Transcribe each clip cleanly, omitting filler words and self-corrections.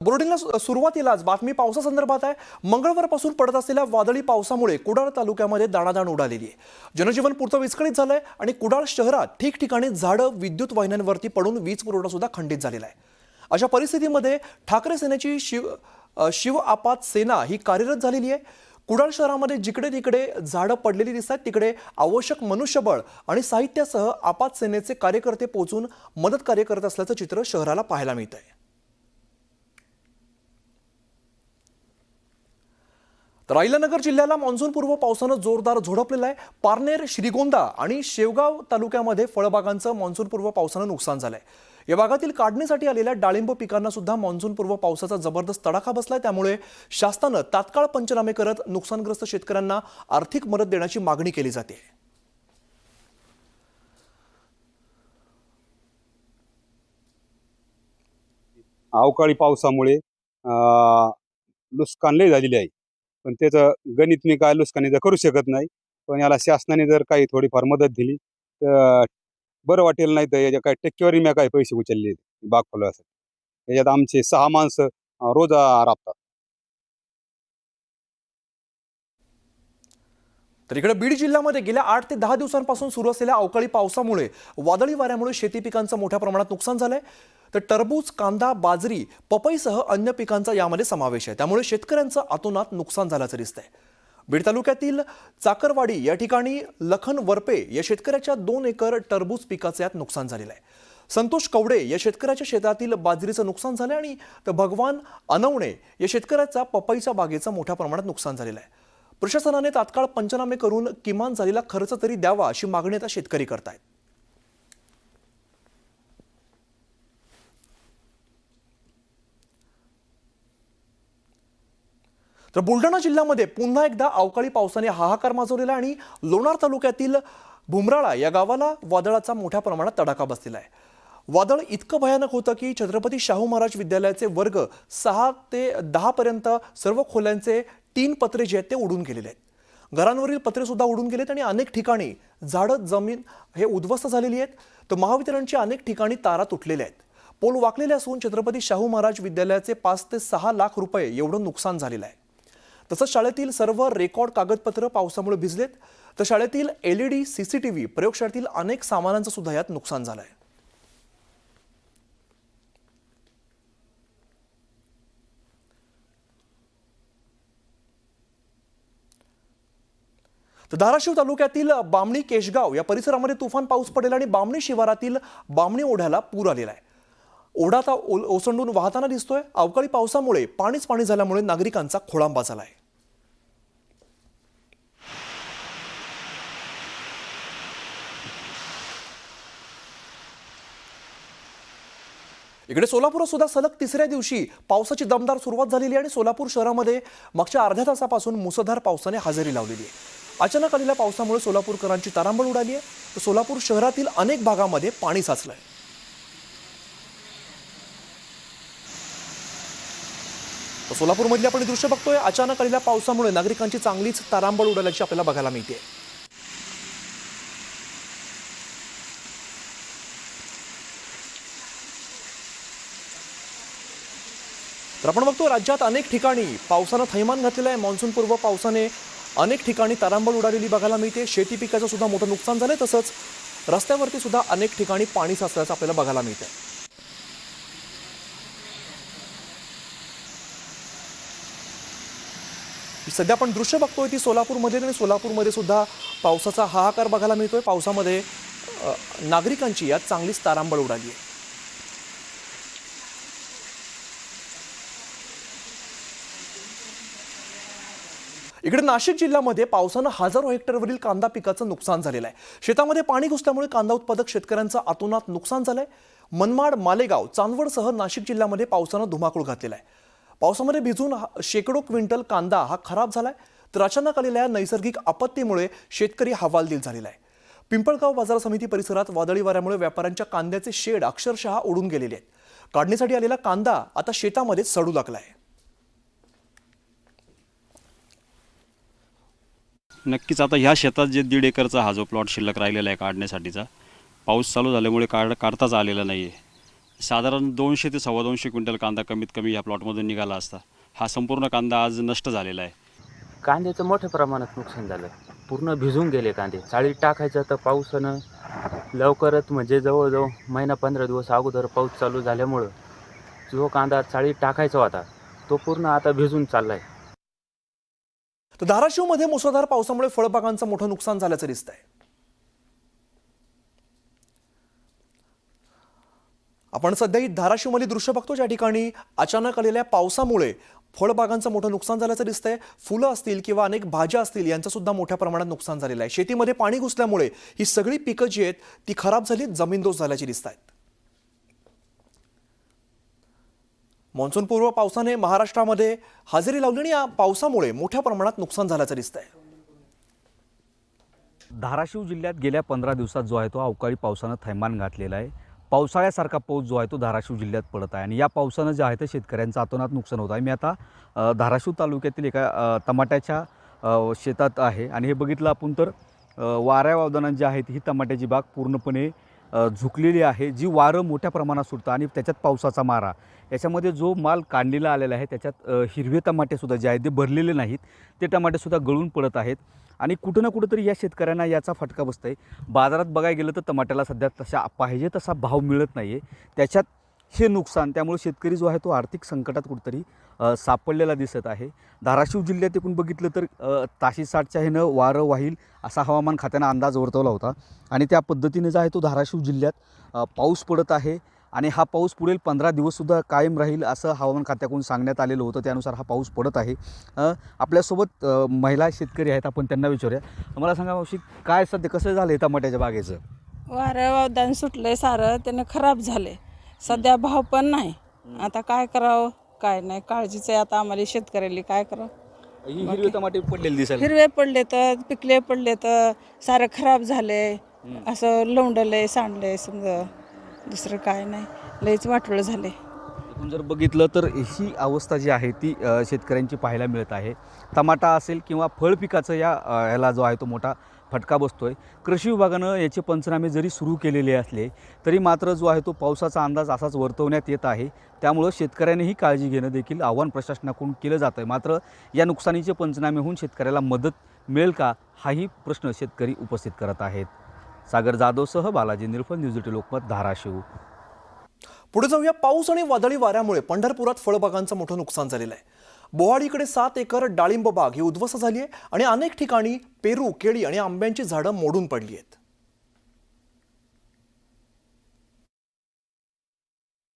बुलेटिनला सुरुवातीलाच बातमी पावसासंदर्भात आहे। मंगळवारपासून पडत असलेल्या वादळी पावसामुळे कुडाळ तालुक्यामध्ये दाणादाण उडालेली आहे। जनजीवन पुरतं विस्कळीत झालंय आणि कुडाळ शहरात ठिकठिकाणी झाडं, विद्युत वाहिन्यांवरती पडून वीज पुरवठा सुद्धा खंडित झालेला आहे। अशा परिस्थितीमध्ये ठाकरे सेनेची शिव आपात सेना ही कार्यरत झालेली आहे। कुडाळ शहरामध्ये जिकडे तिकडे झाडं पडलेली दिसतात, तिकडे आवश्यक मनुष्यबळ आणि साहित्यासह आपात सेनेचे कार्यकर्ते पोहोचून मदत कार्य करत असल्याचं चित्र शहराला पाहायला मिळतंय। तर अहिल्यानगर जिल्ह्याला मान्सूनपूर्व पावसानं जोरदार झोडपलेलं आहे। पारनेर, श्रीगोंदा आणि शेवगाव तालुक्यामध्ये फळबागांचं मान्सूनपूर्व पावसानं नुकसान झालंय। या भागातील काढणीसाठी आलेल्या डाळिंब पिकांना सुद्धा मान्सूनपूर्व पावसाचा जबरदस्त तडाखा बसलाय। त्यामुळे शासनानं तात्काळ पंचनामे करत नुकसानग्रस्त शेतकऱ्यांना आर्थिक मदत देण्याची मागणी केली जाते। अवकाळी पावसामुळे नुकसान लय झालेली आहे, पण त्याचं गणित मी काय नुकसानीचं करू शकत नाही। पण याला शासनाने जर काही थोडीफार मदत दिली तर बरं वाटेल। नाही तर याच्या काही टक्केवारी मी काही पैसे उचलले बाग फुलवासाठी। याच्यात आमचे 6 माणसं रोज राबतात। तर इकडे बीड जिल्ह्यामध्ये गेल्या 8 ते 10 दिवसांपासून सुरू असलेल्या अवकाळी पावसामुळे वादळी वाऱ्यामुळे शेती पिकांचं मोठ्या प्रमाणात नुकसान झालंय। तर टरबूज, कांदा, बाजरी, पपईसह अन्य पिकांचा यामध्ये समावेश आहे। त्यामुळे शेतकऱ्यांचं अतोनात नुकसान झाल्याचं दिसतंय। बीड तालुक्यातील चाकरवाडी या ठिकाणी लखन वरपे या शेतकऱ्याच्या 2 एकर टरबूज पिकाचं यात नुकसान झालेलं आहे। संतोष कवडे या शेतकऱ्याच्या शेतातील बाजरीचं नुकसान झालंय आणि भगवान अनवणे या शेतकऱ्याचा पपईच्या बागेचं मोठ्या प्रमाणात नुकसान झालेलं आहे। प्रशासनाने तात्काळ पंचनामे करून किमान झालेला खर्च तरी द्यावा अशी मागणी आता शेतकरी करतायत। तर बुलढाणा जिल्ह्यामध्ये पुन्हा एकदा अवकाळी पावसाने हाहाकार माजवलेला आणि लोणार तालुक्यातील भुमराळा या गावाला वादळाचा मोठ्या प्रमाणात तडाखा बसलेला आहे। वादळ इतकं भयानक होतं की छत्रपती शाहू महाराज विद्यालयाचे वर्ग 6 ते 10 पर्यंत सर्व खोल्यांचे 3 पत्रे जे आहेत ते उडून गेलेले आहेत। घरांवरील पत्रे सुद्धा उडून गेलेत आणि अनेक ठिकाणी झाडं, जमीन हे उद्ध्वस्त झालेली आहेत। तर महावितरणच्या अनेक ठिकाणी तारा तुटलेल्या आहेत। पोल वाकलेले असून छत्रपती शाहू महाराज विद्यालयाचे 5 ते 6 लाख रुपये एवढं नुकसान झालेलं आहे। तसंच शाळेतील सर्व रेकॉर्ड कागदपत्र पावसामुळे भिजलेत। तर शाळेतील LED, CCTV, प्रयोगशाळेतील अनेक सामानांचं सुद्धा यात नुकसान झालंय। तर धाराशिव तालुक्यातील बामणी, केशगाव या परिसरामध्ये तुफान पाऊस पडलेला आणि बामणी शिवारातील बामणी ओढ्याला पूर आलेला आहे। ओढा आता ओसंडून वाहताना दिसतोय। अवकाळी पावसामुळे पाणीच पाणी झाल्यामुळे नागरिकांचा खोळंबा झालाय। इकडे सोलापुरात सुद्धा सलग तिसऱ्या दिवशी पावसाची दमदार सुरुवात झालेली आहे आणि सोलापूर शहरामध्ये मागच्या अर्ध्या तासापासून मुसळधार पावसाने हजेरी लावलेली आहे। अचानक आलेल्या पावसामुळे सोलापूरकरांची तारांबळ उडाली आहे। तर सोलापूर शहरातील अनेक भागामध्ये पाणी साचलंय। तर सोलापूरमधली आपण दृश्य बघतोय। अचानक आलेल्या पावसामुळे नागरिकांची चांगलीच तारांबळ उडाल्याची आपल्याला बघायला मिळते। तर आपण बघतो राज्यात अनेक ठिकाणी पावसानं थैमान घातलेलं आहे। मान्सूनपूर्व पावसाने अनेक ठिकाणी तारांबळ उडालेली बघायला मिळते। शेती पिकाचं सुद्धा मोठं नुकसान झालंय। तसंच रस्त्यावरती सुद्धा अनेक ठिकाणी पाणी साचल्याचं आपल्याला बघायला मिळतंय। सध्या आपण दृश्य बघतोय ती सोलापूरमध्ये आणि सोलापूरमध्ये सुद्धा पावसाचा हाहाकार बघायला मिळतोय। पावसामध्ये नागरिकांची यात चांगलीच तारांबळ उडाली आहे। इकडे नाशिक जिल्ह्यामध्ये पावसानं हजारो हेक्टरवरील कांदा पिकाचं नुकसान झालेलं आहे। शेतामध्ये पाणी घुसल्यामुळे कांदा उत्पादक शेतकऱ्यांचं अतोनात नुकसान झालंय। मनमाड, मालेगाव, चांदवडसह नाशिक जिल्ह्यामध्ये पावसानं धुमाकूळ घातलेला आहे। पावसामध्ये भिजून शेकडो क्विंटल कांदा हा खराब झालाय। तर अचानक आलेल्या नैसर्गिक आपत्तीमुळे शेतकरी हवालदिल झालेला आहे। पिंपळगाव बाजार समिती परिसरात वादळी वाऱ्यामुळे व्यापाऱ्यांच्या कांद्याचे शेड अक्षरशः उडून गेलेले आहेत। काढणीसाठी आलेला कांदा आता शेतामध्ये सडू लागलाय। नक्कीच आता ह्या शेतात जे 1.5 एकरचा हा जो प्लॉट शिल्लक राहिलेला आहे काढण्यासाठीचा, पाऊस चालू झाल्यामुळे काढताच आलेला नाही आहे। साधारण 200 ते 250 क्विंटल कांदा कमीत कमी या प्लॉटमधून निघाला असता. हा संपूर्ण कांदा आज नष्ट झालेला आहे. कांद्याचं मोठ्या प्रमाणात नुकसान झालं. पूर्ण भिजून गेले कांदे. चाळीत टाकायचं तर पावसानं लवकरच म्हणजे जवळजवळ महिना 15 दिवस अगोदर पाऊस चालू झाल्यामुळं जो कांदा चाळीत टाकायचा होता तो पूर्ण आता भिजून चालला आहे. तर धाराशिवमध्ये मुसळधार पावसामुळे फळबागांचं मोठं नुकसान झाल्याचं दिसतंय. आपण सध्या ही धाराशिवमधली दृश्य बघतो, ज्या ठिकाणी अचानक आलेल्या पावसामुळे फळबागांचं मोठं नुकसान झाल्याचं दिसतंय. फुलं असतील किंवा अनेक भाज्या असतील यांचं सुद्धा मोठ्या प्रमाणात नुकसान झालेलं आहे. शेतीमध्ये पाणी घुसल्यामुळे ही सगळी पिकं जी आहेत ती खराब झाली, जमीनदोस्त झाल्याची दिसत आहेत. मान्सूनपूर्व पावसाने महाराष्ट्रामध्ये हजेरी लावली आणि या पावसामुळे मोठ्या प्रमाणात नुकसान झाल्याचं दिसतंय. धाराशिव जिल्ह्यात गेल्या 15 दिवसात जो आहे तो अवकाळी पावसानं थैमान घातलेला आहे. पावसाळ्यासारखा पाऊस जो आहे तो धाराशिव जिल्ह्यात पडत आहे आणि या पावसानं जे आहे ते शेतकऱ्यांचं अतोनात नुकसान होत आहे. मी आता धाराशिव तालुक्यातील एका टमाट्याच्या शेतात आहे आणि हे बघितलं आपण तर वाऱ्या वादळानं जी आहे ही टमाट्याची बाग पूर्णपणे झुकलेली आहे. जी वारं मोठ्या प्रमाणात सुटतं आणि त्याच्यात पावसाचा मारा, याच्यामध्ये जो माल काढलेला आलेला आहे त्याच्यात हिरवे टमाटेसुद्धा जे आहेत ते भरलेले नाहीत, ते टमाटेसुद्धा गळून पडत आहेत आणि कुठं ना कुठंतरी या शेतकऱ्यांना याचा फटका बसत आहे. बाजारात बघायला गेलं तर टमाट्याला सध्या तसा पाहिजे तसा भाव मिळत नाही आहे, त्याच्यात हे नुकसान. त्यामुळे शेतकरी जो आहे तो आर्थिक संकटात कुठंतरी सापडलेला दिसत आहे. धाराशिव जिल्ह्यात एकूण बघितलं तर ताशी 60च्या ह्यानं वारं वाहील असा हवामान खात्यानं अंदाज वर्तवला होता आणि त्या पद्धतीने जो आहे तो धाराशिव जिल्ह्यात पाऊस पडत आहे आणि हा पाऊस पुढील 15 दिवससुद्धा कायम राहील असं हवामान खात्याकडून सांगण्यात आलेलं होतं. त्यानुसार हा पाऊस पडत आहे. आपल्यासोबत महिला शेतकरी आहेत, आपण त्यांना विचारूया. मला सांगा मावशी, काय सध्या कसं झालं आहे टमाट्याच्या बागेचं? वारं वावदान सुटलंय, सारं त्यानं खराब झाले. सध्या भाव पण नाही. आता काय करावं काय नाही, काळजीच आहे आता आम्हाला शेतकऱ्याला. काय करावं? ही हिरवे टमाटे पडलेले दिसायला. हिरवे पडले तर पिकले पडले तर सारं खराब झाले, असं लोंडलंय सांडलंय, समजा दुसरं काय नाही. लयच वाटोळं झाले. आपण जर बघितलं तर ही अवस्था जी आहे ती शेतकऱ्यांची पाहायला मिळत आहे. टमाटा असेल किंवा फळ पिकाचं ह्याला जो आहे तो मोठा फटका बसतोय. कृषी विभागानं याचे पंचनामे जरी सुरू केलेले असले तरी मात्र जो आहे तो पावसाचा अंदाज असाच वर्तवण्यात येत आहे. त्यामुळं शेतकऱ्यांनीही काळजी घेणं देखील आव्हान प्रशासनाकडून केलं जातं आहे. मात्र या नुकसानीचे पंचनामे होऊन शेतकऱ्याला मदत मिळेल का, हाही प्रश्न शेतकरी उपस्थित करत आहेत. सागर जाधवसह बालाजी निरफळ, न्यूज 18 लोकमत, धाराशिव. पुढे जाऊया. पाऊस आणि वादळी वाऱ्यामुळे पंढरपुरात फळबागांचं मोठं नुकसान झालेलं आहे. बोहाडीकडे 7 एकर डाळिंब बाग ही उद्ध्वस्त झाली आहे आणि अनेक ठिकाणी पेरू, केळी आणि आंब्यांची झाडं मोडून पडली आहेत.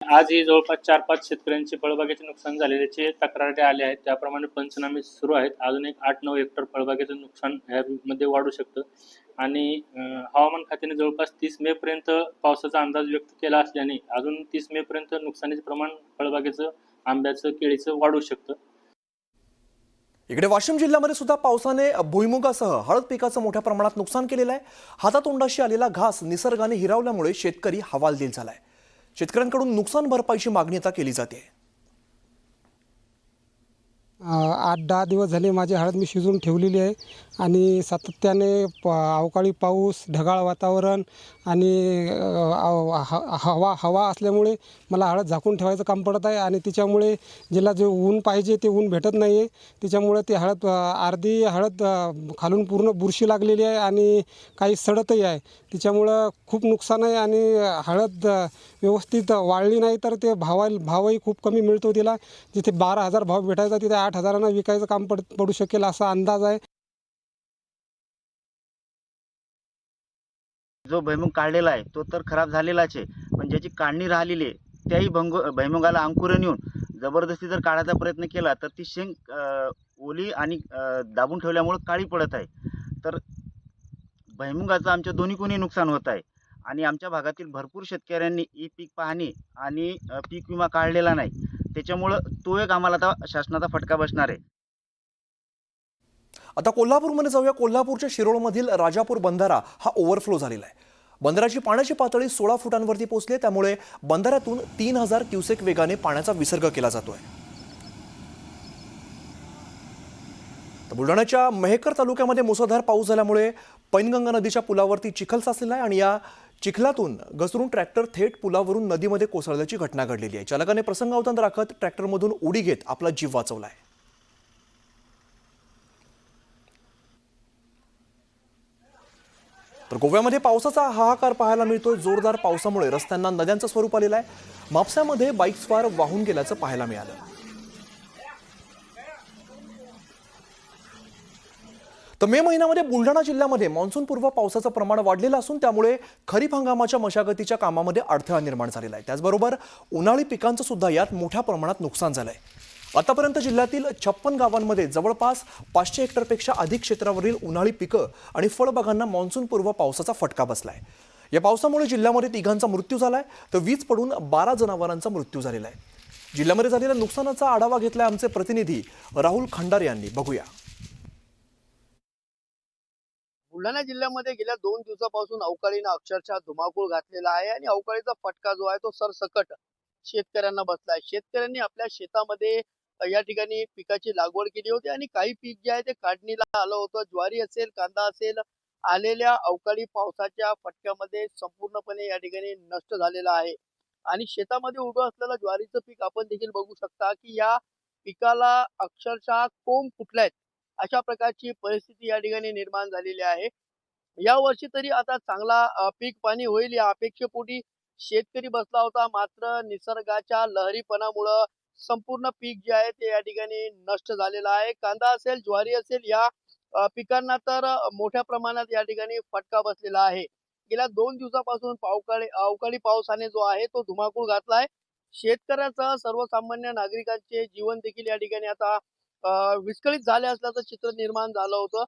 आजही जवळपास 4-5 शेतकऱ्यांचे फळबागेचे नुकसान झालेल्याचे तक्रारी आल्या आहेत. त्याप्रमाणे पंचनामे सुरू आहेत. अजून एक 8-9 हेक्टर फळबागेचं नुकसान ह्यामध्ये वाढू शकतं आणि हवामान खात्याने जवळपास 30 मे पर्यंत पावसाचा अंदाज व्यक्त केला असल्याने अजून 30 मे पर्यंत नुकसानीचे प्रमाण फळबागेचं, आंब्याचं, केळीचं वाढू शकतं. इकडे वाशिम जिल्ह्यामध्ये सुद्धा पावसाने भुईमुगासह हळद पिकाचं मोठ्या प्रमाणात नुकसान केलेलं आहे. हातातोंडाशी आलेला घास निसर्गाने हिरावल्यामुळे शेतकरी हवालदिल झालाय. शेतकऱ्यांकडून नुकसान भरपाईची मागणी आता केली जाते. 8-10 दिवस झाले माझी हळद मी शिजवून ठेवलेली आहे आणि सातत्याने अवकाळी पाऊस, ढगाळ वातावरण आणि हवा असल्यामुळे मला हळद झाकून ठेवायचं काम पडत आहे आणि तिच्यामुळे जिला जे ऊन पाहिजे ते ऊन भेटत नाही आहे. त्याच्यामुळे ती हळद अर्धी हळद खालून पूर्ण बुरशी लागलेली आहे आणि काही सडतही आहे. तिच्यामुळं खूप नुकसान आहे आणि हळद व्यवस्थित वाळली नाही तर ते भावही खूप कमी मिळतो. तिला जिथे 12,000 भाव भेटायचा तिथे 8,000 विकायचं काम पडू शकेल असा अंदाज आहे. जो भुईमुग काढलेला आहे तो तर खराब झालेलाच आहे, पण ज्याची काढणी राहिलेली आहे त्याही भुईमुगाला अंकुरण येऊन जबरदस्ती जर काढायचा प्रयत्न केला तर ती शेंग ओली आणि दाबून ठेवल्यामुळे काळी पडत आहे. तर भुईमुगाचं आमच्या दोन्ही कोणी नुकसान होत आहे आणि आमच्या भागातील भरपूर शेतकऱ्यांनी ई पीक पाहणी आणि पीक विमा काढलेला नाही. त्याच्यामुळं तो एक आम्हाला आता शासनाचा फटका बसणार आहे. आता कोल्हापूरमध्ये जाऊया. कोल्हापूरच्या शिरोळमधील राजापूर बंधारा हा ओव्हरफ्लो झालेला आहे. बंधाऱ्याची पाण्याची पातळी 16 फुटांवरती पोहोचली, त्यामुळे बंधाऱ्यातून 3000 क्युसेक वेगाने पाण्याचा विसर्ग केला जातोय. बुलढाण्याच्या मेहकर तालुक्यामध्ये मुसळधार पाऊस झाल्यामुळे पैनगंगा नदीच्या पुलावरती चिखल साचलेला आहे आणि या चिखलातून घसरून ट्रॅक्टर थेट पुलावरून नदीमध्ये कोसळल्याची घटना घडलेली आहे. चालकाने प्रसंगावधान राखत ट्रॅक्टरमधून उडी घेत आपला जीव वाचवलाय. तर गोव्यामध्ये पावसाचा हाहाकार पाहायला मिळतोय. जोरदार पावसामुळे रस्त्यांना नद्यांचं स्वरूप आलेलं आहे. म्हापसामध्ये बाईक्सवार वाहून गेल्याचं पाहायला मिळालं. तर मे महिन्यामध्ये बुलढाणा जिल्ह्यामध्ये मान्सूनपूर्व पावसाचं प्रमाण वाढलेलं असून त्यामुळे खरीप हंगामाच्या मशागतीच्या कामामध्ये अडथळा निर्माण झालेला आहे. त्याचबरोबर उन्हाळी पिकांचं सुद्धा यात मोठ्या प्रमाणात नुकसान झालंय. आतापर्यंत जिल्ह्यातील 56 गावांमध्ये जवळपास 500 हेक्टरपेक्षा अधिक क्षेत्रावरील उन्हाळी पिकं आणि फळबागांना मान्सूनपूर्व पावसाचा फटका बसलाय. या पावसामुळे जिल्ह्यामध्ये 3 मृत्यू झालाय तर वीज पडून 12 जनावरांचा मृत्यू झालेला आहे. जिल्ह्यामध्ये झालेल्या नुकसानाचा आढावा घेतलाय आमचे प्रतिनिधी राहुल खंडारे यांनी. बघूया. बुलढाणा जिल्ह्यामध्ये गेल्या 2 दिवसापासून अवकाळीनं अक्षरशः धुमाकूळ घातलेला आहे आणि अवकाळीचा फटका जो आहे तो सरसकट शेतकऱ्यांना बसलाय. शेतकऱ्यांनी आपल्या शेतामध्ये या ठिकाणी पिकाची लागवड केली होती आणि काही पीक जे आहे ते काढणीला आलं होतं. ज्वारी असेल, कांदा असेल, आलेल्या अवकाळी पावसाच्या फटक्यामध्ये संपूर्णपणे या ठिकाणी नष्ट झालेला आहे. आणि शेतामध्ये उभं असलेलं ज्वारीचं पीक आपण देखील बघू शकता की या पिकाला अक्षरशः कोंब फुटल्यात अशा प्रकारची परिस्थिती या ठिकाणी निर्माण झालेली आहे. या वर्षी तरी आता चांगला पीक पाणी होईल या अपेक्षेपोटी शेतकरी बसला होता. मात्र निसर्गाच्या लहरीपणामुळं संपूर्ण पीक जे आहे ते या ठिकाणी नष्ट झालेलं आहे. कांदा असेल, ज्वारी असेल, या पिकांना तर मोठ्या प्रमाणात या ठिकाणी फटका बसलेला आहे. गेल्या 2 दिवसापासून अवकाळी पावसाने जो आहे तो धुमाकूळ घातलाय. शेतकऱ्यासह सर्वसामान्य नागरिकांचे जीवन देखील या ठिकाणी आता विस्कळीत झाले असल्याचं चित्र निर्माण झालं होतं.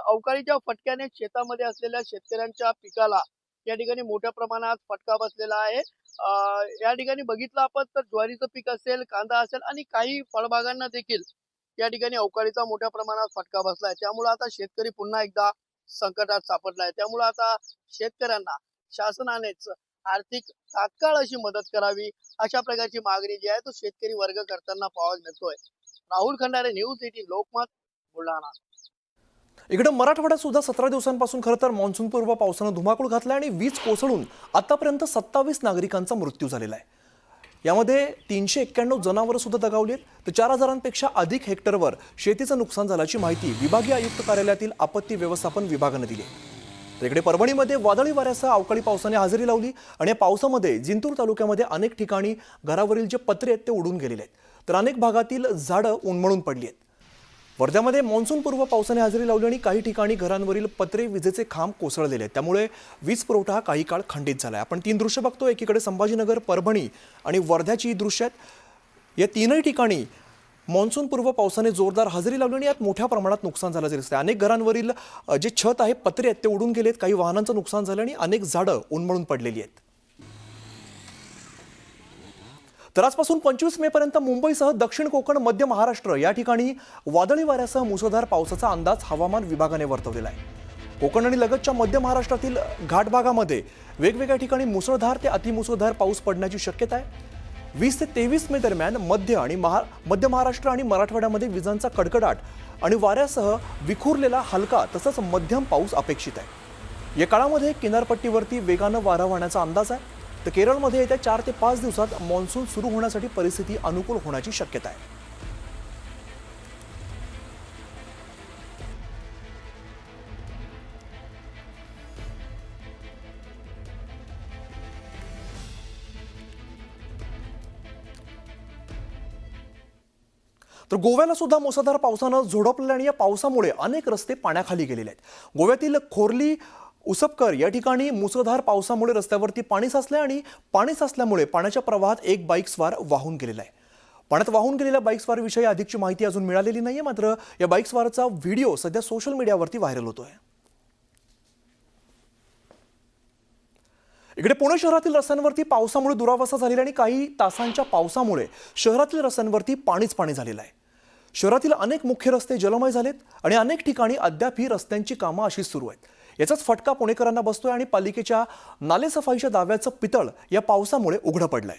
अवकाळीच्या फटक्याने शेतामध्ये असलेल्या शेतकऱ्यांच्या पिकाला या ठिकाणी मोठ्या प्रमाणात फटका बसलेला आहे. या ठिकाणी बघितलं आपण तर ज्वारीचं पीक असेल, कांदा असेल आणि काही फळबागांना देखील या ठिकाणी अवकाळीचा मोठ्या प्रमाणात फटका बसलाय. त्यामुळे आता शेतकरी पुन्हा एकदा संकटात सापडलाय. त्यामुळे आता शेतकऱ्यांना शासनानेच आर्थिक तात्काळ अशी मदत करावी अशा प्रकारची मागणी जी आहे तो शेतकरी वर्ग करताना पाहायला मिळतोय. राहुल खंडारे, न्यूज 18 लोकमत, बुलढाणा. इकडे मराठवाड्यात सुद्धा 17 दिवसांपासून खरं तर मान्सूनपूर्व पावसानं धुमाकूळ घातलाय आणि वीज कोसळून आतापर्यंत 27 नागरिकांचा मृत्यू झालेला आहे. यामध्ये 391 जनावरं सुद्धा दगावली आहेत. तर 4000पेक्षा अधिक हेक्टरवर शेतीचं नुकसान झाल्याची माहिती विभागीय आयुक्त कार्यालयातील आपत्ती व्यवस्थापन विभागानं दिली आहे. तर इकडे परभणीमध्ये वादळी वाऱ्यासह अवकाळी पावसाने हजेरी लावली आणि या पावसामध्ये जिंतूर तालुक्यामध्ये अनेक ठिकाणी घरावरील जे पत्रे आहेत ते उडून गेलेले आहेत. तर अनेक भागातील झाडं उन्मळून पडली आहेत. वर्ध्यामध्ये मान्सूनपूर्व पावसाने हजेरी लावली आणि काही ठिकाणी घरांवरील पत्रे, विजेचे खांब कोसळलेले आहेत. त्यामुळे वीज पुरवठा काही काळ खंडित झाला आहे. आपण 3 दृश्य बघतो. एकीकडे संभाजीनगर, परभणी आणि वर्ध्याची दृश्य आहेत. या 3ही ठिकाणी मान्सूनपूर्व पावसाने जोरदार हजेरी लावली आणि यात मोठ्या प्रमाणात नुकसान झाल्याचे दिसते. अनेक घरांवरील जे छत आहे, पत्रे आहेत ते उडून गेलेत. काही वाहनांचं नुकसान झालं आणि अनेक झाडं उन्मळून पडलेली आहेत. तर आजपासून 25 मेपर्यंत मुंबईसह दक्षिण कोकण, मध्य महाराष्ट्र या ठिकाणी वादळी वाऱ्यासह मुसळधार पावसाचा अंदाज हवामान विभागाने वर्तवलेला आहे. कोकण आणि लगतच्या मध्य महाराष्ट्रातील घाट भागामध्ये वेगवेगळ्या ठिकाणी मुसळधार ते अतिमुसळधार पाऊस पडण्याची शक्यता आहे. 20 ते 23 मे दरम्यान मध्य महाराष्ट्र आणि मराठवाड्यामध्ये विजांचा कडकडाट आणि वाऱ्यासह विखुरलेला हलका तसंच मध्यम पाऊस अपेक्षित आहे. या काळामध्ये किनारपट्टीवरती वेगानं वारा वाहण्याचा अंदाज आहे. तर केरळमध्ये येत्या 4 ते 5 दिवसात मान्सून सुरू होण्यासाठी परिस्थिती अनुकूल होण्याची शक्यता आहे. तर गोव्याला सुद्धा मुसळधार पावसानं झोडपलेलं आणि या पावसामुळे अनेक रस्ते पाण्याखाली गेलेले आहेत. गोव्यातील खोर्ली उसपकर या ठिकाणी मुसळधार पावसामुळे रस्त्यावरती पाणी साचलंय आणि पाणी साचल्यामुळे पाण्याच्या प्रवाहात एक बाईकस्वार वाहून गेलेला आहे. पाण्यात वाहून गेलेल्या बाईकस्वारविषयी अधिकची माहिती अजून मिळालेली नाहीये. मात्र या बाईकस्वारचा व्हिडिओ सध्या सोशल मीडियावरती व्हायरल होतोय. इकडे पुणे शहरातील रस्त्यांवरती पावसामुळे दुरावस्था झालेली आणि काही तासांच्या पावसामुळे शहरातील रस्त्यांवरती पाणीच पाणी झालेलं आहे. शहरातील अनेक मुख्य रस्ते जलमय झालेत आणि अनेक ठिकाणी अद्याप ही रस्त्यांची कामं अशीच सुरू आहेत. याचाच फटका पुणेकरांना बसतोय आणि पालिकेच्या नालेसफाईच्या दाव्याचं पितळ या पावसामुळे उघडं पडलंय.